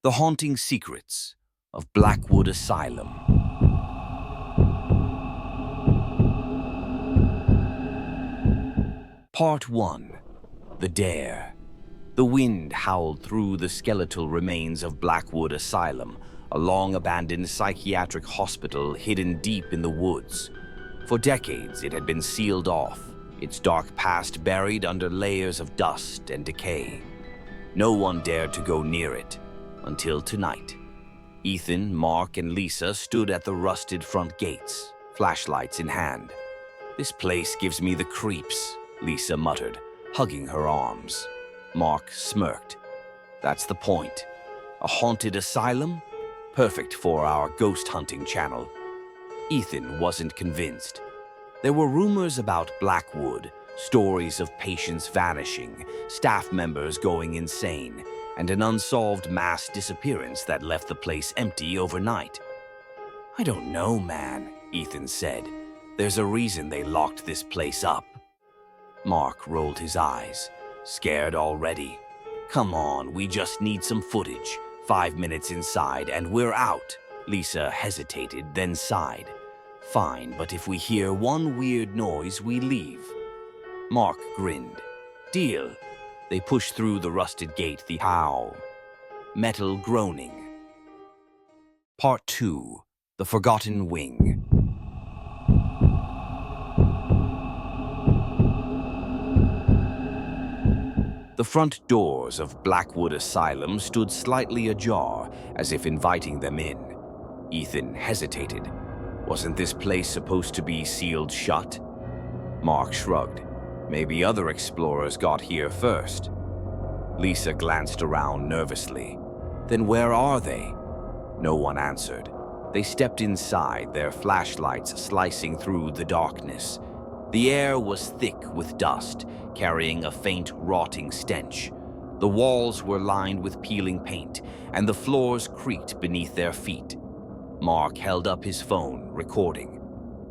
The Haunting Secrets of Blackwood Asylum. Part 1. The Dare. The wind howled through the skeletal remains of Blackwood Asylum, a long-abandoned psychiatric hospital hidden deep in the woods. For decades, it had been sealed off, its dark past buried under layers of dust and decay. No one dared to go near it, until tonight. Ethan, Mark, and Lisa stood at the rusted front gates, flashlights in hand. "This place gives me the creeps," Lisa muttered, hugging her arms. Mark smirked. "That's the point. A haunted asylum? Perfect for our ghost hunting channel." Ethan wasn't convinced. There were rumors about Blackwood, stories of patients vanishing, staff members going insane, and an unsolved mass disappearance that left the place empty overnight. "I don't know, man," Ethan said. "There's a reason they locked this place up." Mark rolled his eyes. "Scared already? Come on, we just need some footage. 5 minutes inside and we're out." Lisa hesitated, then sighed. "Fine, but if we hear one weird noise, we leave." Mark grinned. "Deal." They pushed through the rusted gate, the pow. Metal groaning. Part 2. The Forgotten Wing. The front doors of Blackwood Asylum stood slightly ajar, as if inviting them in. Ethan hesitated. Wasn't this place supposed to be sealed shut? Mark shrugged. Maybe other explorers got here first. Lisa glanced around nervously. Then where are they? No one answered. They stepped inside, their flashlights slicing through the darkness. The air was thick with dust, carrying a faint, rotting stench. The walls were lined with peeling paint, and the floors creaked beneath their feet. Mark held up his phone, recording.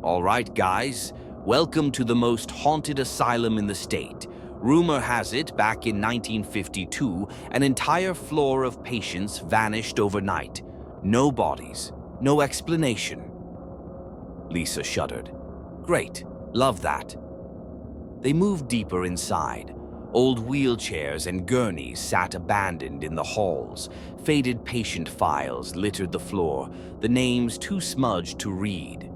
"All right, guys. Welcome to the most haunted asylum in the state. Rumor has it, back in 1952, an entire floor of patients vanished overnight. No bodies, no explanation." Lisa shuddered. "Great, love that." They moved deeper inside. Old wheelchairs and gurneys sat abandoned in the halls. Faded patient files littered the floor, the names too smudged to read.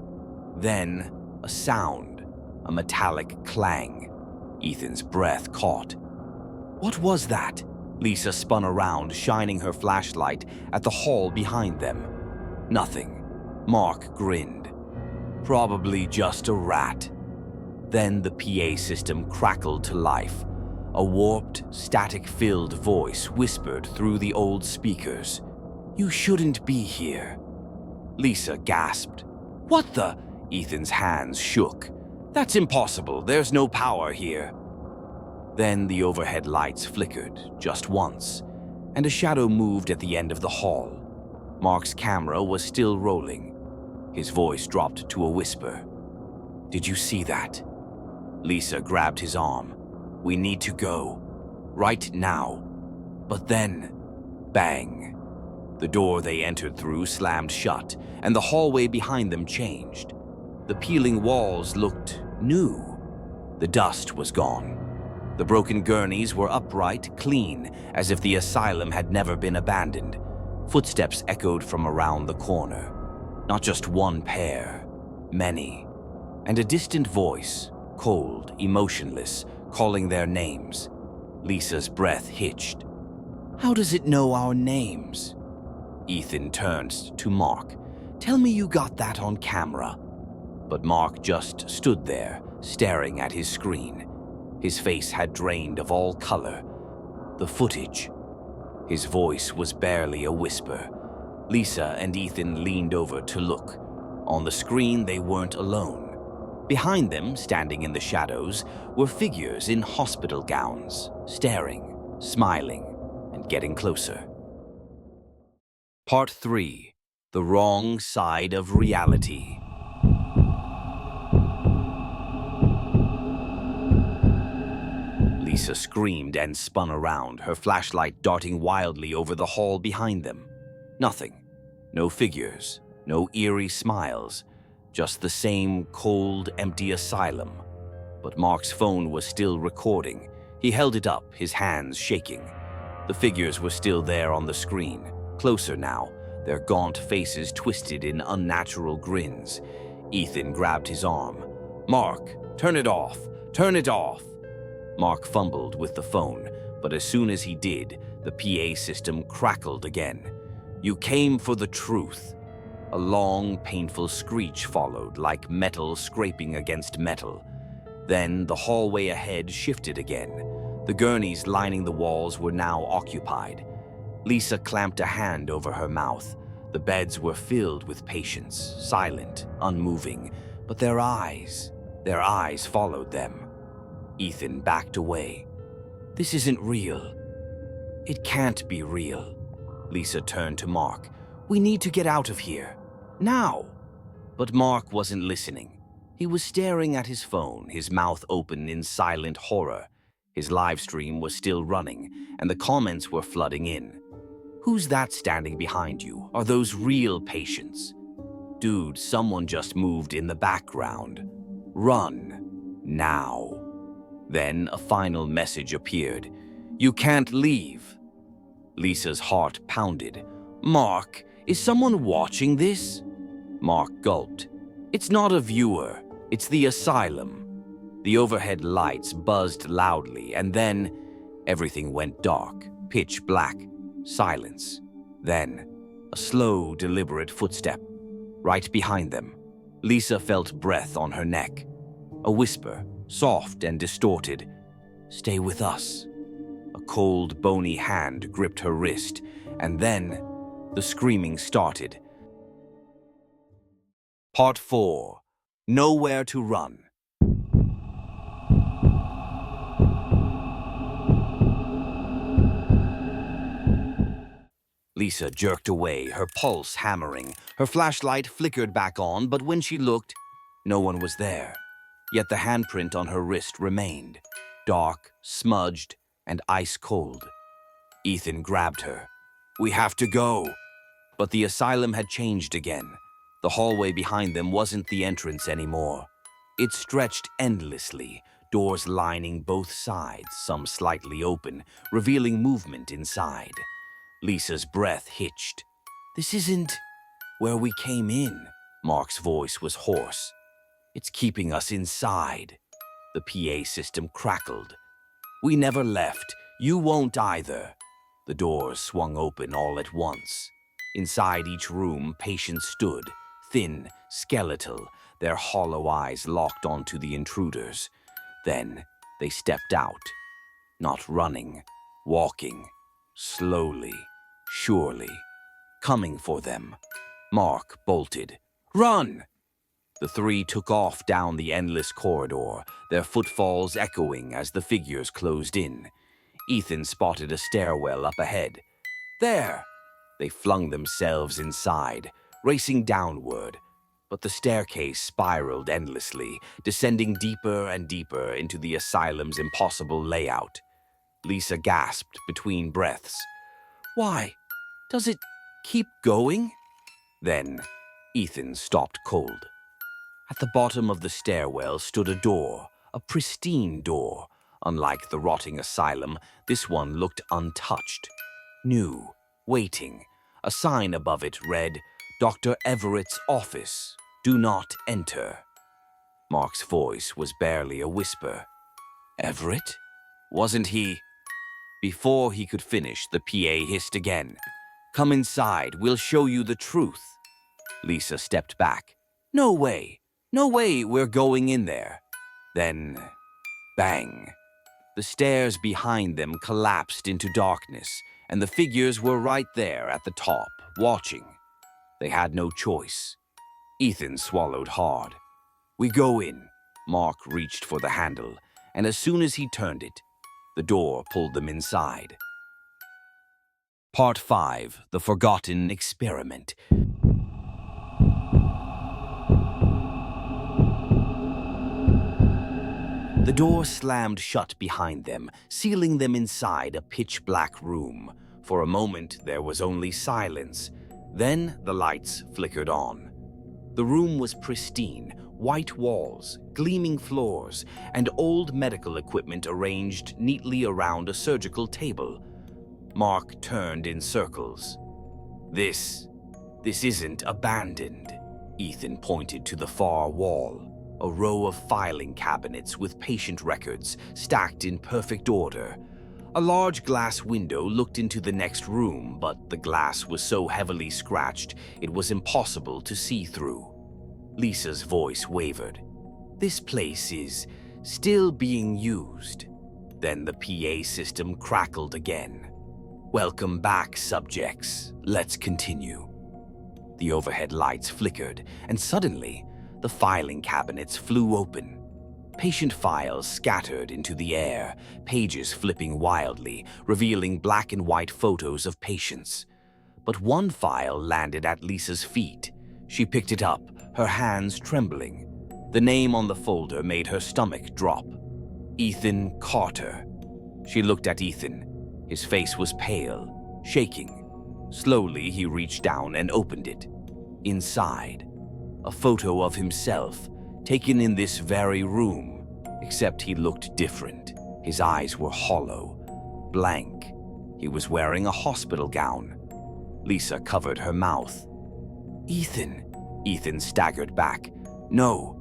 Then, a sound, a metallic clang. Ethan's breath caught. What was that? Lisa spun around, shining her flashlight at the hall behind them. Nothing. Mark grinned. "Probably just a rat." Then the PA system crackled to life. A warped, static-filled voice whispered through the old speakers. "You shouldn't be here." Lisa gasped. "What the?" Ethan's hands shook. "That's impossible. There's no power here." Then the overhead lights flickered, just once, and a shadow moved at the end of the hall. Mark's camera was still rolling. His voice dropped to a whisper. "Did you see that?" Lisa grabbed his arm. "We need to go. Right now." But then, bang. The door they entered through slammed shut, and the hallway behind them changed. The peeling walls looked new. The dust was gone. The broken gurneys were upright, clean, as if the asylum had never been abandoned. Footsteps echoed from around the corner. Not just one pair, many. And a distant voice, cold, emotionless, calling their names. Lisa's breath hitched. "How does it know our names?" Ethan turned to Mark. "Tell me you got that on camera." But Mark just stood there, staring at his screen. His face had drained of all color. The footage. His voice was barely a whisper. Lisa and Ethan leaned over to look. On the screen, they weren't alone. Behind them, standing in the shadows, were figures in hospital gowns, staring, smiling, and getting closer. Part 3. The Wrong Side of Reality. Lisa screamed and spun around, her flashlight darting wildly over the hall behind them. Nothing. No figures, no eerie smiles, just the same cold, empty asylum. But Mark's phone was still recording. He held it up, his hands shaking. The figures were still there on the screen, closer now, their gaunt faces twisted in unnatural grins. Ethan grabbed his arm. "Mark, turn it off! Turn it off!" Mark fumbled with the phone, but as soon as he did, the PA system crackled again. "You came for the truth." A long, painful screech followed, like metal scraping against metal. Then the hallway ahead shifted again. The gurneys lining the walls were now occupied. Lisa clamped a hand over her mouth. The beds were filled with patients, silent, unmoving, but their eyes followed them. Ethan backed away. "This isn't real. It can't be real." Lisa turned to Mark. "We need to get out of here. Now!" But Mark wasn't listening. He was staring at his phone, his mouth open in silent horror. His live stream was still running, and the comments were flooding in. "Who's that standing behind you? Are those real patients? Dude, someone just moved in the background. Run. Now." Then a final message appeared. "You can't leave." Lisa's heart pounded. "Mark, is someone watching this?" Mark gulped. "It's not a viewer. It's the asylum." The overhead lights buzzed loudly, and then everything went dark, pitch black, silence. Then a slow, deliberate footstep. Right behind them, Lisa felt breath on her neck. A whisper, soft and distorted. "Stay with us." A cold, bony hand gripped her wrist, and then the screaming started. Part 4. Nowhere to Run. Lisa jerked away, her pulse hammering. Her flashlight flickered back on, but when she looked, no one was there. Yet the handprint on her wrist remained, dark, smudged, and ice-cold. Ethan grabbed her. "We have to go." But the asylum had changed again. The hallway behind them wasn't the entrance anymore. It stretched endlessly, doors lining both sides, some slightly open, revealing movement inside. Lisa's breath hitched. "This isn't where we came in." Mark's voice was hoarse. "It's keeping us inside." The PA system crackled. "We never left. You won't either." The doors swung open all at once. Inside each room, patients stood, thin, skeletal, their hollow eyes locked onto the intruders. Then they stepped out, not running, walking, slowly, surely, coming for them. Mark bolted. "Run!" The three took off down the endless corridor, their footfalls echoing as the figures closed in. Ethan spotted a stairwell up ahead. "There!" They flung themselves inside, racing downward. But the staircase spiraled endlessly, descending deeper and deeper into the asylum's impossible layout. Lisa gasped between breaths. "Why? Does it keep going?" Then Ethan stopped cold. At the bottom of the stairwell stood a door, a pristine door. Unlike the rotting asylum, this one looked untouched. New, waiting. A sign above it read, "Dr. Everett's office. Do not enter." Mark's voice was barely a whisper. "Everett? Wasn't he?" Before he could finish, the PA hissed again. "Come inside, we'll show you the truth." Lisa stepped back. "No way. No way we're going in there." Then, bang. The stairs behind them collapsed into darkness, and the figures were right there at the top, watching. They had no choice. Ethan swallowed hard. "We go in." Mark reached for the handle, and as soon as he turned it, the door pulled them inside. Part 5. The Forgotten Experiment. The door slammed shut behind them, sealing them inside a pitch-black room. For a moment, there was only silence. Then the lights flickered on. The room was pristine, white walls, gleaming floors, and old medical equipment arranged neatly around a surgical table. Mark turned in circles. This isn't abandoned. Ethan pointed to the far wall, a row of filing cabinets with patient records stacked in perfect order. A large glass window looked into the next room, but the glass was so heavily scratched it was impossible to see through. Lisa's voice wavered. "This place is still being used." Then the PA system crackled again. "Welcome back, subjects. Let's continue." The overhead lights flickered, and suddenly, the filing cabinets flew open. Patient files scattered into the air, pages flipping wildly, revealing black and white photos of patients. But one file landed at Lisa's feet. She picked it up, her hands trembling. The name on the folder made her stomach drop. Ethan Carter. She looked at Ethan. His face was pale, shaking. Slowly, he reached down and opened it. Inside, a photo of himself, taken in this very room, except he looked different. His eyes were hollow, blank. He was wearing a hospital gown. Lisa covered her mouth. "Ethan," Ethan staggered back. "No,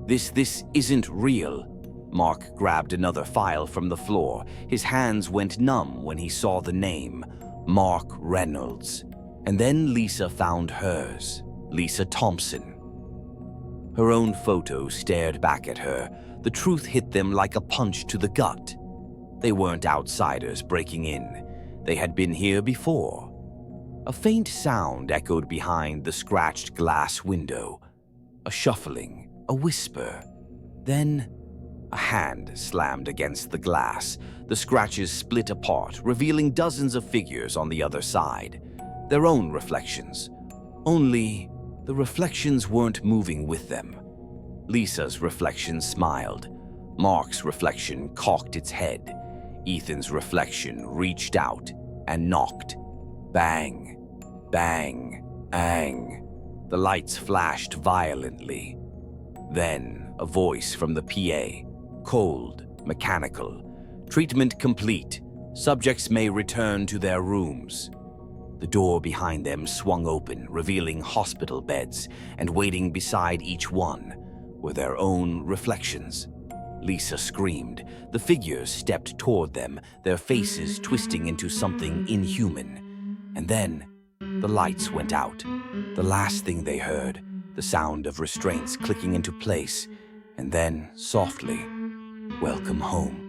this isn't real." Mark grabbed another file from the floor. His hands went numb when he saw the name, Mark Reynolds. And then Lisa found hers, Lisa Thompson. Her own photo stared back at her. The truth hit them like a punch to the gut. They weren't outsiders breaking in. They had been here before. A faint sound echoed behind the scratched glass window. A shuffling, a whisper. Then, a hand slammed against the glass. The scratches split apart, revealing dozens of figures on the other side. Their own reflections. Only, the reflections weren't moving with them. Lisa's reflection smiled. Mark's reflection cocked its head. Ethan's reflection reached out and knocked. Bang, bang, bang. The lights flashed violently. Then, a voice from the PA. Cold, mechanical. "Treatment complete. Subjects may return to their rooms." The door behind them swung open, revealing hospital beds, and waiting beside each one were their own reflections. Lisa screamed. The figures stepped toward them, their faces twisting into something inhuman. And then, the lights went out. The last thing they heard, the sound of restraints clicking into place, and then, softly, "Welcome home."